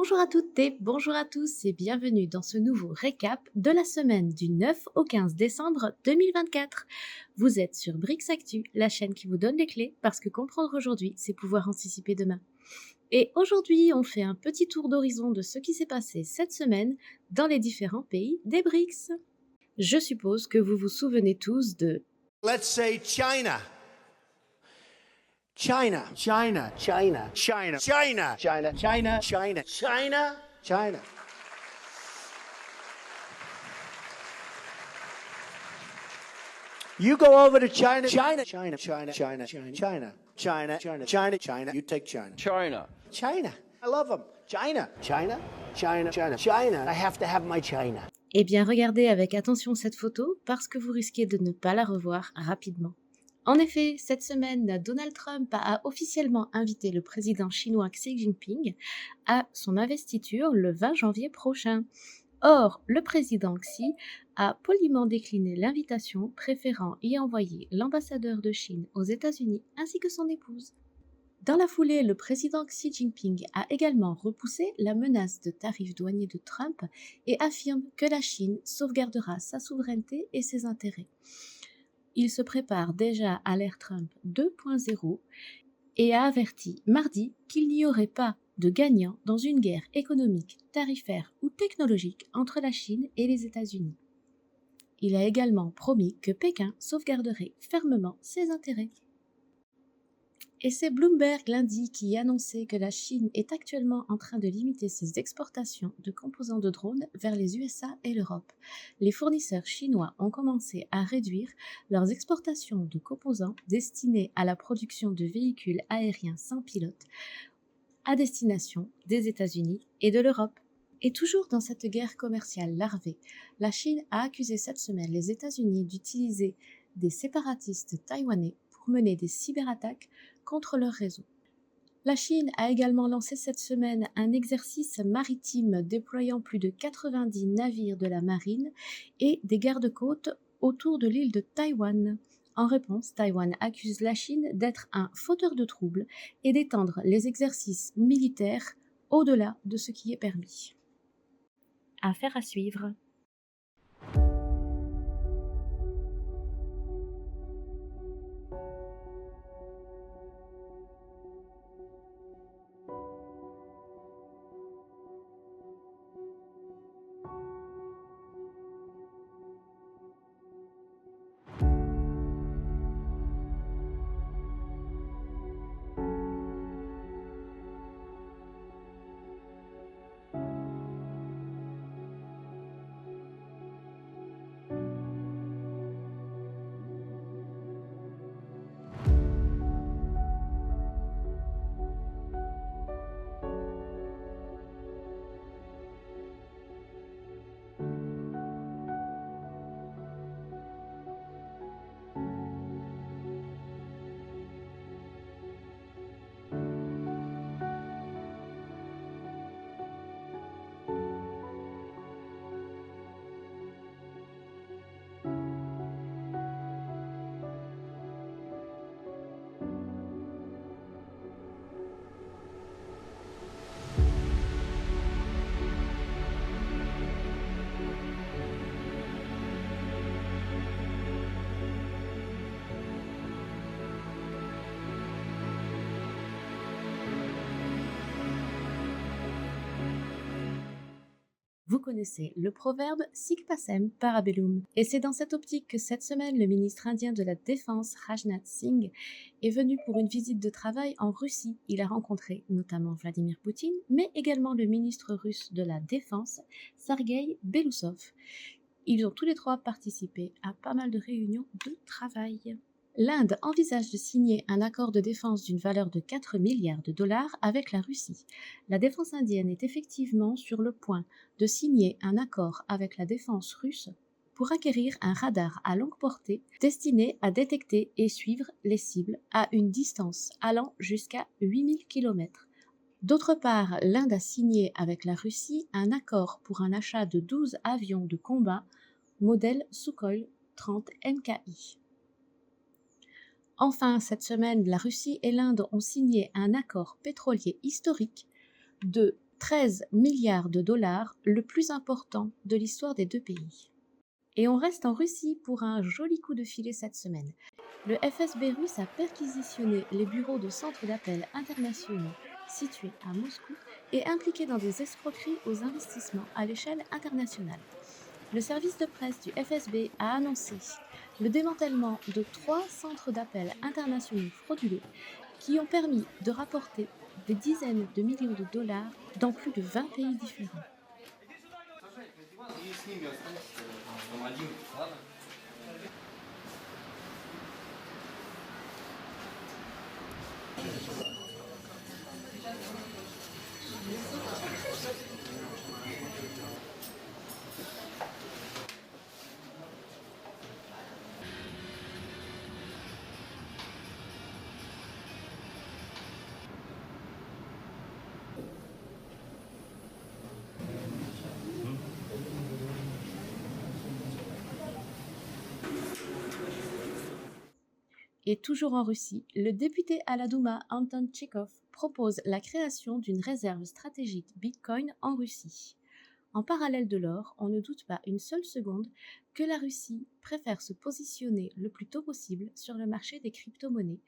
Bonjour à toutes et bonjour à tous et bienvenue dans ce nouveau récap de la semaine du 9 au 15 décembre 2024. Vous êtes sur Brix Actu, la chaîne qui vous donne les clés parce que comprendre aujourd'hui, c'est pouvoir anticiper demain. Et aujourd'hui, on fait un petit tour d'horizon de ce qui s'est passé cette semaine dans les différents pays des BRICS. Je suppose que vous vous souvenez tous de Let's say China. China. China. China. China. China. China. China. China. China. China. You go over to China. China. China. China. China. China. China. China. China. China. China. You take China. China. China. I love them. China. China. China. China. China. I have to have my China. Eh bien, regardez avec attention cette photo parce que vous risquez de ne pas la revoir rapidement. En effet, cette semaine, Donald Trump a officiellement invité le président chinois Xi Jinping à son investiture le 20 janvier prochain. Or, le président Xi a poliment décliné l'invitation, préférant y envoyer l'ambassadeur de Chine aux États-Unis ainsi que son épouse. Dans la foulée, le président Xi Jinping a également repoussé la menace de tarifs douaniers de Trump et affirme que la Chine sauvegardera sa souveraineté et ses intérêts. Il se prépare déjà à l'ère Trump 2.0 et a averti mardi qu'il n'y aurait pas de gagnant dans une guerre économique, tarifaire ou technologique entre la Chine et les États-Unis. Il a également promis que Pékin sauvegarderait fermement ses intérêts. Et c'est Bloomberg lundi qui annonçait que la Chine est actuellement en train de limiter ses exportations de composants de drones vers les USA et l'Europe. Les fournisseurs chinois ont commencé à réduire leurs exportations de composants destinés à la production de véhicules aériens sans pilote à destination des États-Unis et de l'Europe. Et toujours dans cette guerre commerciale larvée, la Chine a accusé cette semaine les États-Unis d'utiliser des séparatistes taïwanais pour mener des cyberattaques contre leur réseau. La Chine a également lancé cette semaine un exercice maritime déployant plus de 90 navires de la marine et des gardes-côtes autour de l'île de Taïwan. En réponse, Taïwan accuse la Chine d'être un fauteur de troubles et d'étendre les exercices militaires au-delà de ce qui est permis. Affaire à suivre. Vous connaissez le proverbe Sic Pacem Parabellum. Et c'est dans cette optique que cette semaine, le ministre indien de la Défense, Rajnath Singh, est venu pour une visite de travail en Russie. Il a rencontré notamment Vladimir Poutine, mais également le ministre russe de la Défense, Sergueï Belousov. Ils ont tous les trois participé à pas mal de réunions de travail. L'Inde envisage de signer un accord de défense d'une valeur de 4 milliards de dollars avec la Russie. La défense indienne est effectivement sur le point de signer un accord avec la défense russe pour acquérir un radar à longue portée destiné à détecter et suivre les cibles à une distance allant jusqu'à 8000 km. D'autre part, l'Inde a signé avec la Russie un accord pour un achat de 12 avions de combat modèle Sukhoi 30 MKI. Enfin, cette semaine, la Russie et l'Inde ont signé un accord pétrolier historique de 13 milliards de dollars, le plus important de l'histoire des deux pays. Et on reste en Russie pour un joli coup de filet cette semaine. Le FSB russe a perquisitionné les bureaux de centres d'appel internationaux situés à Moscou et impliqués dans des escroqueries aux investissements à l'échelle internationale. Le service de presse du FSB a annoncé le démantèlement de 3 centres d'appel internationaux frauduleux qui ont permis de rapporter des dizaines de millions de dollars dans plus de 20 pays différents. Et toujours en Russie, le député à la Douma Anton Tchekhov propose la création d'une réserve stratégique Bitcoin en Russie. En parallèle de l'or, on ne doute pas une seule seconde que la Russie préfère se positionner le plus tôt possible sur le marché des crypto-monnaies.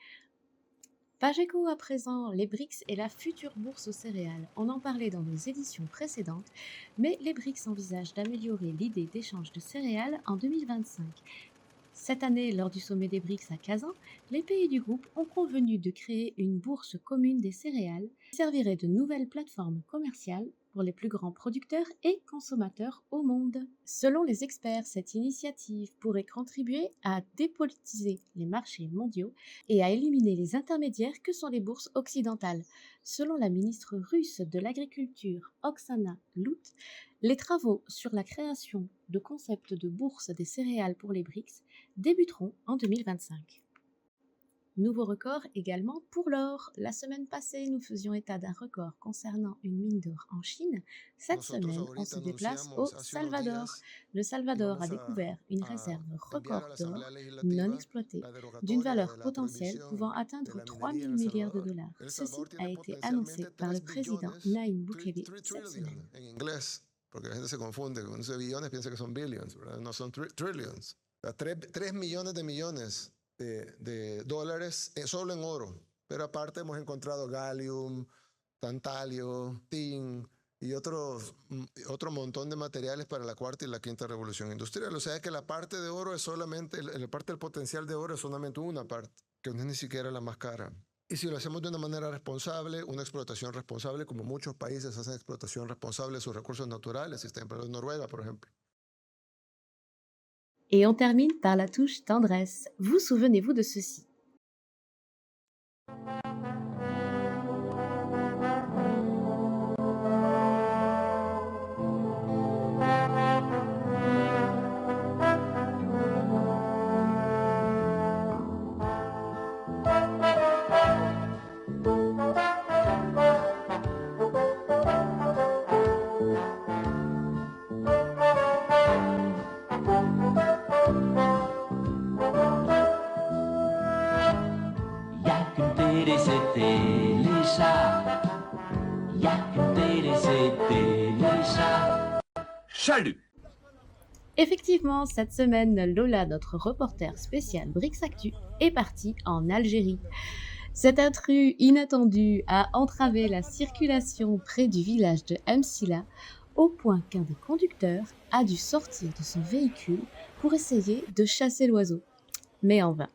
Pageco à présent, les BRICS et la future bourse aux céréales. On en parlait dans nos éditions précédentes, mais les BRICS envisagent d'améliorer l'idée d'échange de céréales en 2025. Cette année, lors du sommet des BRICS à Kazan, les pays du groupe ont convenu de créer une bourse commune des céréales qui servirait de nouvelle plateforme commerciale pour les plus grands producteurs et consommateurs au monde. Selon les experts, cette initiative pourrait contribuer à dépolitiser les marchés mondiaux et à éliminer les intermédiaires que sont les bourses occidentales. Selon la ministre russe de l'Agriculture, Oksana Lut, les travaux sur la création de concepts de bourse des céréales pour les BRICS débuteront en 2025. Nouveau record également pour l'or. La semaine passée, nous faisions état d'un record concernant une mine d'or en Chine. Cette semaine, on se déplace au Salvador. Le Salvador a découvert une réserve record d'or non exploitée d'une valeur potentielle pouvant atteindre 3 000 milliards de dollars. Ceci a été annoncé par le président Nayib Bukele cette semaine. Porque la gente se confunde con esos billones, piensa que son billions, ¿verdad? No son trillions. O sea, 3 millones de millones de dólares solo en oro. Pero aparte hemos encontrado gallium, tantalio, tin y otro montón de materiales para la cuarta y la quinta revolución industrial. O sea que la parte de oro es solamente, la parte del potencial de oro es solamente una parte, que no es ni siquiera la más cara. Y si lo hacemos de una manera responsable, una explotación responsable, como muchos países hacen explotación responsable de sus recursos naturales, sistema de Noruega, por ejemplo. Et on termine par la touche tendresse. Vous souvenez-vous de ceci? Salut! Effectivement, cette semaine, Lola, notre reporter spécial BRICS Actu, est partie en Algérie. Cet intrus inattendu a entravé la circulation près du village de Msila, au point qu'un des conducteurs a dû sortir de son véhicule pour essayer de chasser l'oiseau, mais en vain.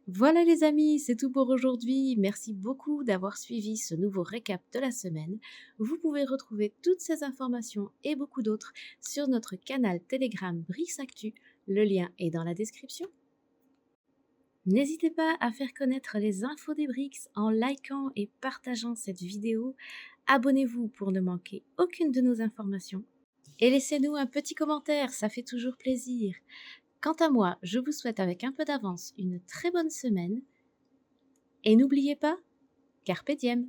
Voilà les amis, c'est tout pour aujourd'hui. Merci beaucoup d'avoir suivi ce nouveau récap de la semaine. Vous pouvez retrouver toutes ces informations et beaucoup d'autres sur notre canal Telegram BRICS Actu. Le lien est dans la description. N'hésitez pas à faire connaître les infos des BRICS en likant et partageant cette vidéo. Abonnez-vous pour ne manquer aucune de nos informations. Et laissez-nous un petit commentaire, ça fait toujours plaisir. Quant à moi, je vous souhaite avec un peu d'avance une très bonne semaine. Et n'oubliez pas, Carpe Diem!